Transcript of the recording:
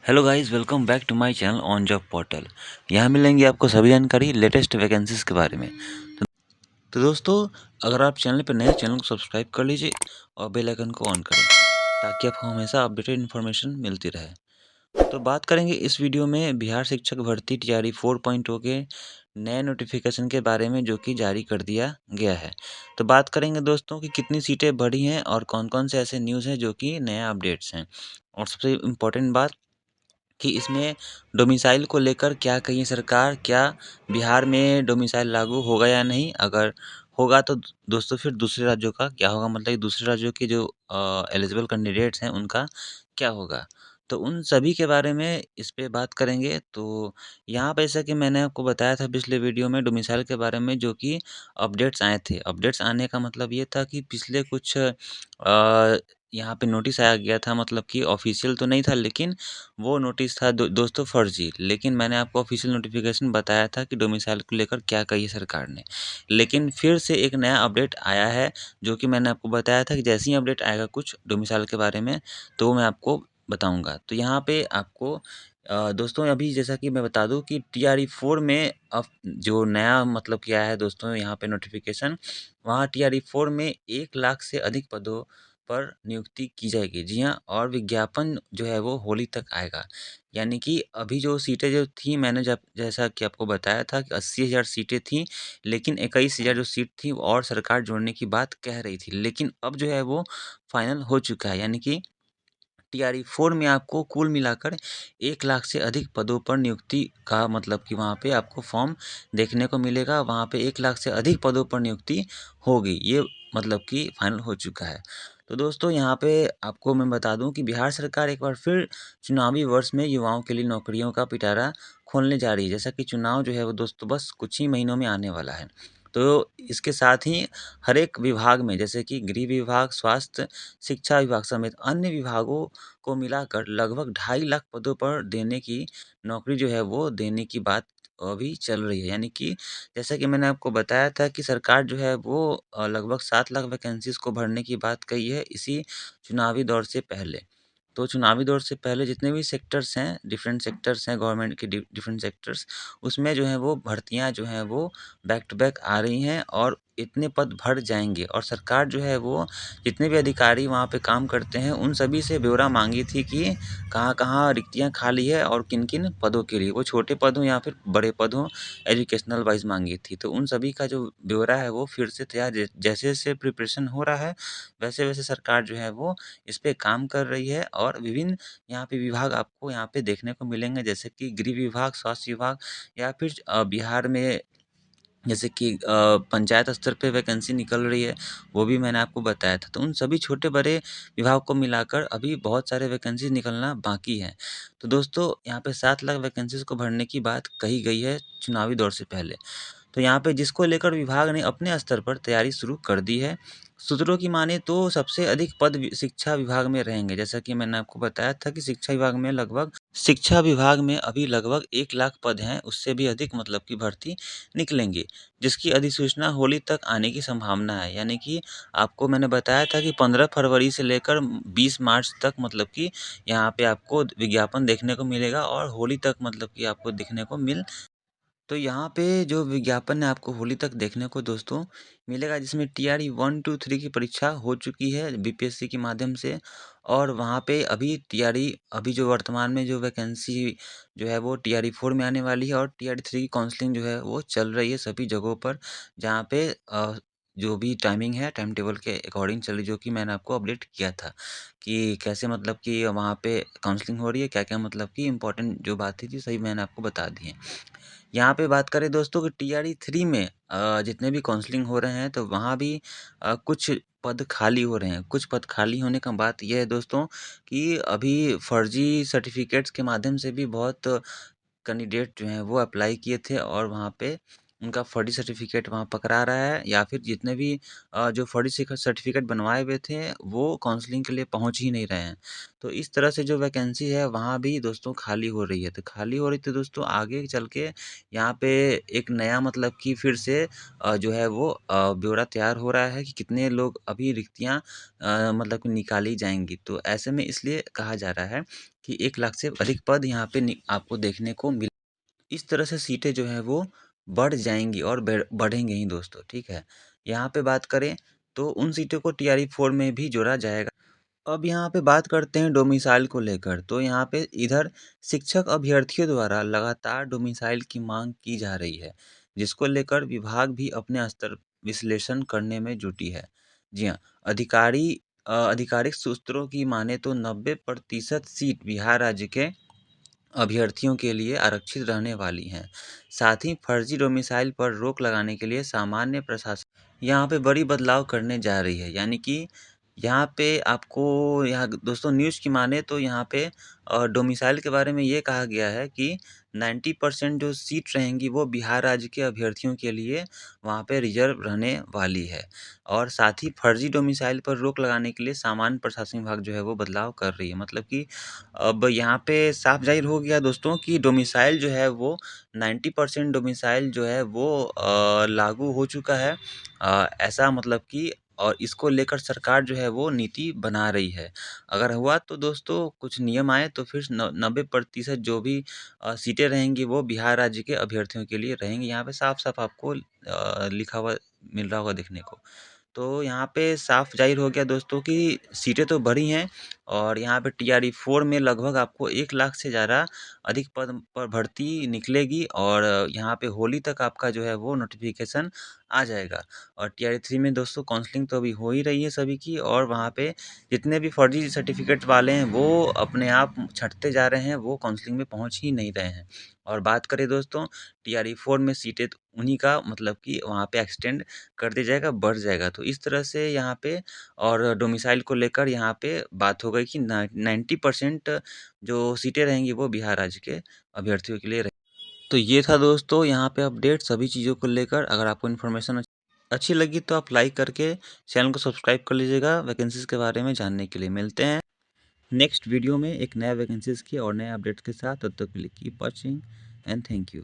Hello guys, welcome back to my channel on job portal. यहाँ मिलेंगी आपको सभी जानकारी लेटेस्ट वैकेंसीज के बारे में। तो दोस्तों, अगर आप चैनल पर नए हैं, चैनल को सब्सक्राइब कर लीजिए और बेल आइकन को ऑन करें ताकि आपको हमेशा अपडेटेड इन्फॉर्मेशन मिलती रहे। तो बात करेंगे इस वीडियो में बिहार शिक्षक भर्ती टीआरई 4.0 के नए नोटिफिकेशन के बारे में, जो कि जारी कर दिया गया है। तो बात करेंगे दोस्तों कि कितनी सीटें बढ़ी हैं और कौन कौन से ऐसे न्यूज़ हैं जो कि नया अपडेट्स हैं। और सबसे इम्पोर्टेंट बात कि इसमें डोमिसाइल को लेकर क्या कही है सरकार, क्या बिहार में डोमिसाइल लागू होगा या नहीं? अगर होगा तो दोस्तों फिर दूसरे राज्यों का क्या होगा, मतलब कि दूसरे राज्यों के जो एलिजिबल कैंडिडेट्स हैं उनका क्या होगा? तो उन सभी के बारे में इस पे बात करेंगे। तो यहाँ पे जैसा कि मैंने आपको बताया था पिछले वीडियो में डोमिसाइल के बारे में, जो कि अपडेट्स आए थे। अपडेट्स आने का मतलब ये था कि पिछले कुछ यहाँ पे नोटिस आया गया था, मतलब कि ऑफ़िशियल तो नहीं था, लेकिन वो नोटिस था दोस्तों फर्जी। लेकिन मैंने आपको ऑफिशियल नोटिफिकेशन बताया था कि डोमिसाइल को लेकर क्या कही है सरकार ने। लेकिन फिर से एक नया अपडेट आया है, जो कि मैंने आपको बताया था कि जैसे ही अपडेट आएगा कुछ डोमिसाइल के बारे में तो वो मैं आपको बताऊंगा। तो यहाँ पे आपको दोस्तों अभी जैसा कि मैं बता दूं कि टीआरई 4 में अब जो नया मतलब क्या है दोस्तों, यहाँ पे नोटिफिकेशन, वहाँ टीआरई 4 में 1 लाख से अधिक पदों पर नियुक्ति की जाएगी। जी हाँ, और विज्ञापन जो है वो होली तक आएगा। यानी कि अभी जो सीटें जो थी, मैंने जब जैसा कि आपको बताया था कि 80,000 सीटें थीं, लेकिन 21,000 जो सीट थी और सरकार जोड़ने की बात कह रही थी। लेकिन अब जो है वो फाइनल हो चुका है। यानी कि टीआरई 4 में आपको कुल मिलाकर 1 लाख से अधिक पदों पर नियुक्ति का मतलब कि वहाँ पे आपको फॉर्म देखने को मिलेगा। वहाँ पे 1 लाख से अधिक पदों पर नियुक्ति होगी, ये मतलब कि फाइनल हो चुका है। तो दोस्तों यहाँ पे आपको मैं बता दूं कि बिहार सरकार एक बार फिर चुनावी वर्ष में युवाओं के लिए नौकरियों का पिटारा खोलने जा रही है। जैसा कि चुनाव जो है वो दोस्तों बस कुछ ही महीनों में आने वाला है। तो इसके साथ ही हर एक विभाग में, जैसे कि गृह विभाग, स्वास्थ्य, शिक्षा विभाग समेत अन्य विभागों को मिलाकर लगभग 2.5 लाख पदों पर देने की नौकरी जो है वो देने की बात अभी चल रही है। यानी कि जैसा कि मैंने आपको बताया था कि सरकार जो है वो लगभग 7 लाख वैकेंसीज़ को भरने की बात कही है इसी चुनावी दौर से पहले। तो चुनावी दौर से पहले जितने भी सेक्टर्स हैं, डिफरेंट सेक्टर्स हैं गवर्नमेंट के, डिफरेंट सेक्टर्स, उसमें जो है वो भर्तियाँ जो हैं वो बैक टू बैक आ रही हैं और इतने पद भर जाएँगे। और सरकार जो है वो जितने भी अधिकारी वहाँ पे काम करते हैं उन सभी से ब्यौरा मांगी थी कि कहाँ-कहाँ रिक्तियाँ खाली है और किन-किन पदों के लिए, वो छोटे पद हों या फिर बड़े पद हों, एजुकेशनल वाइज़ मांगी थी। तो उन सभी का जो ब्यौरा है वो फिर से तैयार, जैसे-जैसे प्रिपरेशन हो रहा है, वैसे-वैसे सरकार जो है वो इस पे काम कर रही है। और विभिन्न यहाँ पे विभाग आपको यहाँ पे देखने को मिलेंगे, जैसे कि गृह विभाग, स्वास्थ्य विभाग, या फिर बिहार में जैसे कि पंचायत स्तर पे वैकेंसी निकल रही है, वो भी मैंने आपको बताया था। तो उन सभी छोटे-बड़े विभाग को मिलाकर अभी बहुत सारे वैकेंसी निकलना बाकी है। तो दोस्तों यहाँ पे 7 लाख वैकेंसीज़ को भरने की बात कही गई है चुनावी दौर से पहले। तो यहाँ पे जिसको लेकर विभाग ने अपने स्तर पर तैयारी शुरू कर दी है। सूत्रों की माने तो सबसे अधिक पद शिक्षा विभाग में रहेंगे। जैसा कि मैंने आपको बताया था कि शिक्षा विभाग में अभी लगभग 1 लाख पद हैं, उससे भी अधिक मतलब की भर्ती निकलेंगी, जिसकी अधिसूचना होली तक आने की संभावना है। यानी कि आपको मैंने बताया था कि 15 फरवरी से लेकर 20 मार्च तक मतलब कि यहाँ पे आपको विज्ञापन देखने को मिलेगा और होली तक मतलब कि आपको दिखने को मिल। तो यहाँ पे जो विज्ञापन है आपको होली तक देखने को दोस्तों मिलेगा, जिसमें टीआरई 1, 2, 3 की परीक्षा हो चुकी है बीपीएससी के माध्यम से। और वहाँ पे अभी टीआरई, अभी जो वर्तमान में जो वैकेंसी जो है वो टीआरई 4 में आने वाली है और टीआरई 3 की काउंसलिंग जो है वो चल रही है सभी जगहों पर, जहाँ पे जो भी टाइमिंग है टाइम टेबल के अकॉर्डिंग चल रही, जो कि मैंने आपको अपडेट किया था कि कैसे मतलब कि वहाँ पे काउंसलिंग हो रही है, क्या-क्या मतलब कि इम्पोर्टेंट जो बातें थी सभी मैंने आपको बता दी हैं। यहाँ पे बात करें दोस्तों कि टीआरई 3 में जितने भी काउंसलिंग हो रहे हैं तो वहाँ भी कुछ पद खाली हो रहे हैं। कुछ पद खाली होने का बात ये है दोस्तों कि अभी फर्जी सर्टिफ़िकेट्स के माध्यम से भी बहुत कैंडिडेट जो हैं वो अप्लाई किए थे और वहाँ पे उनका फर्जी सर्टिफ़िकेट वहाँ पकड़ा रहा है, या फिर जितने भी जो फर्जी सर्टिफ़िकेट बनवाए हुए थे, वो काउंसलिंग के लिए पहुँच ही नहीं रहे हैं। तो इस तरह से जो वैकेंसी है वहाँ भी दोस्तों खाली हो रही है। तो खाली हो रही थी दोस्तों, आगे चल के यहाँ पे एक नया मतलब कि फिर से जो है वो ब्यौरा तैयार हो रहा है कि कितने लोग अभी रिक्तियाँ मतलब कि निकाली जाएँगी। तो ऐसे में इसलिए कहा जा रहा है कि 1 लाख से अधिक पद यहाँ पे आपको देखने को मिल, इस तरह से सीटें जो हैं वो बढ़ जाएँगी और बढ़ेंगे ही दोस्तों, ठीक है। यहाँ पे बात करें तो उन सीटों को टीआरई 4 में भी जोड़ा जाएगा। अब यहाँ पे बात करते हैं डोमिसाइल को लेकर, तो यहाँ पे इधर शिक्षक अभ्यर्थियों द्वारा लगातार डोमिसाइल की मांग की जा रही है, जिसको लेकर विभाग भी अपने स्तर विश्लेषण करने में जुटी है। जी हाँ, आधिकारिक सूत्रों की माने तो 90% सीट बिहार राज्य के अभ्यर्थियों के लिए आरक्षित रहने वाली हैं। साथ ही फर्जी डोमिसाइल पर रोक लगाने के लिए सामान्य प्रशासन यहाँ पे बड़ी बदलाव करने जा रही है। यानी कि यहाँ पे आपको यहाँ दोस्तों न्यूज़ की माने तो यहाँ पे डोमिसाइल के बारे में ये कहा गया है कि 90% जो सीट रहेंगी वो बिहार राज्य के अभ्यर्थियों के लिए वहाँ पे रिज़र्व रहने वाली है। और साथ ही फर्जी डोमिसाइल पर रोक लगाने के लिए सामान्य प्रशासन विभाग जो है वो बदलाव कर रही है। मतलब कि अब यहाँ पे साफ ज़ाहिर हो गया दोस्तों कि डोमिसाइल जो है वो 90% डोमिसाइल जो है वो लागू हो चुका है। ऐसा मतलब कि और इसको लेकर सरकार जो है वो नीति बना रही है। अगर हुआ तो दोस्तों कुछ नियम आए तो फिर 90% जो भी सीटें रहेंगी वो बिहार राज्य के अभ्यर्थियों के लिए रहेंगी। यहाँ पे साफ-साफ आपको लिखा हुआ मिल रहा होगा देखने को। तो यहाँ पे साफ ज़ाहिर हो गया दोस्तों कि सीटें तो बढ़ी हैं और यहाँ पे टीआरई 4 में लगभग आपको 1 लाख से ज़्यादा अधिक पद पर भर्ती निकलेगी और यहाँ पे होली तक आपका जो है वो नोटिफ़िकेशन आ जाएगा। और टीआरई 3 में दोस्तों काउंसलिंग तो अभी हो ही रही है सभी की, और वहाँ पे जितने भी फर्जी सर्टिफ़िकेट वाले हैं वो अपने आप छँटते जा रहे हैं, वो काउंसलिंग में पहुँच ही नहीं रहे हैं। और बात करें दोस्तों टीआरई 4 में सीटें तो उन्हीं का मतलब कि वहाँ पे एक्सटेंड कर दिया जाएगा, बढ़ जाएगा। तो इस तरह से यहाँ पे और डोमिसाइल को लेकर यहाँ पे बात हो गई कि 90% जो सीटें रहेंगी वो बिहार राज्य के अभ्यर्थियों के लिए रहे। तो ये था दोस्तों यहाँ पे अपडेट सभी चीज़ों को लेकर। अगर आपको इन्फॉर्मेशन अच्छी लगी तो आप लाइक करके चैनल को सब्सक्राइब कर लीजिएगा वैकेंसीज़ के बारे में जानने के लिए। मिलते हैं नेक्स्ट वीडियो में एक नया वैकेंसीज़ की और नए अपडेट्स के साथ। तब तक के लिए keep watching and thank you.